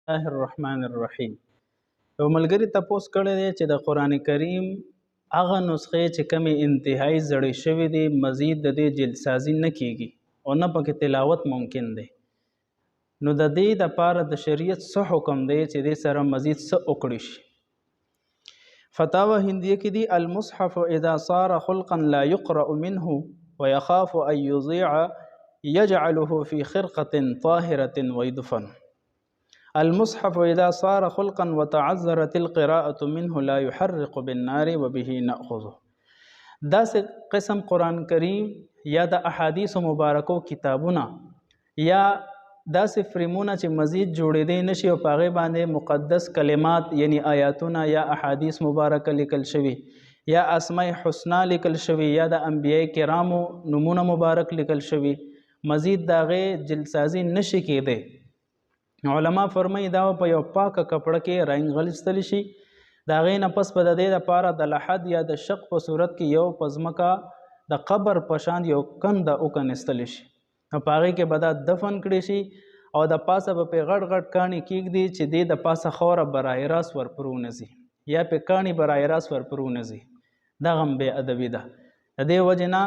الله الرحمن الرحیم. یو ملګري تپوس کړی دی چې د قرآن کریم هغه نسخې چې کمې انتهایی زړې شوي دي مزید د دې جلدسازي نه کیږي او نه پکې تلاوت ممکن دی، نو د دې دپاره د شریعت څه حکم دی چې دې سره مزید څه وکړی شي؟ فتاوی هندیه کې دی المصحف اذا صار خلقا لا يقرأ منه ويخاف ان يضيع يجعله في خرقة طاهرة ويدفن. المصحف اذا صار خلقا وتعذرت القراءة منه لا يحرق بالنار وبه نأخذه. داسې قسم قرآن کریم یا د احادیث مبارکو کتابونه یا داسې فریمونه چې مزید جوړېدی نشي او په هغې باندې مقدس کلمات یعنی آیاتونه یا احادیث مبارکه لیکل شوي یا اسماء حسنا لیکل شوي یا د انبیاء کرامو نمونه مبارک لیکل شوي، مزید د هغې جلدسازي نشي کېدی. علما فرمایي دا په یو پاکه کپړه کې راینغلستلی شي، د هغې نه پس به د دې دپاره د لحد یا د شق په صورت کې یو په ځمکه د قبر په شان یو کنده وکنستلی شي، نو په هغې کې به دا دفن کړی شي او د پاسه به پرې غټ غټ کاڼي کېږدي چې دې د پاسه خاوره براه راست ورپرونځي یا پرې کاڼي براه راست ورپرونځي. دغه هم بې ادبي ده. د دې وجې نه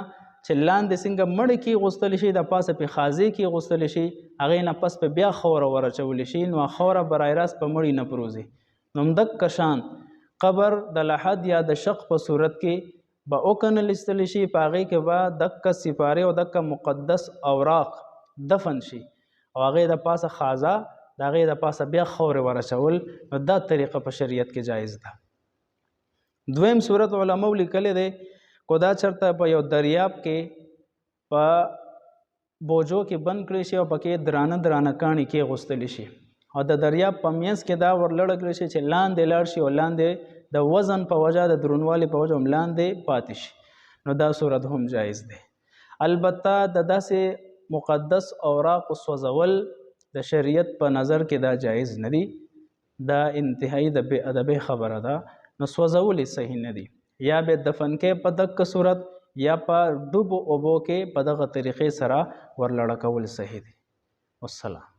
چې لاندې څنګه مړی کېغوستلی شي د پاسه پرې خازې کېغوستلی شي، هغې نه پس پرې بیا خاوره ورچولی شي، نو خاوره براه راست په مړي نه پروځي. نو همدغه شان قبر د لحد یا د شق په صورت کې به وکنلستلی شي، په هغې کې به دکه سپارې او دکه مقدس اوراق دفن شي او هغې د پاسه خازه د هغې د پاسه بیا خاورې ورچول، نو دا طریقه په شریعت کې جایز ده. دویم صورت علماو لیکلی دی کو دا چرته په یو دریاب کې په بوجو کې بند کړی شي او پکې درانه درانه کاڼي کېغوستلی شي او د دریاب په منځ کې دا ورلړه کړی شي چې لاندې لاړ شي او لاندې د وزن په وجه د درونوالي په وجه هم لاندې پاتې شي، نو دا صورت هم جایز دی. البته د داسې مقدس اوراقو سوځول د شریعت په نظر کې دا جایز نه دی، دا انتهایی د بې ادبۍ خبره ده، نو سوځول یې صحیح نه دی. یا به دفن کې په دغه صورت یا په ډوبو اوبو کې په دغه طریقې سره ورلړه کول صحیح دی. والسلام.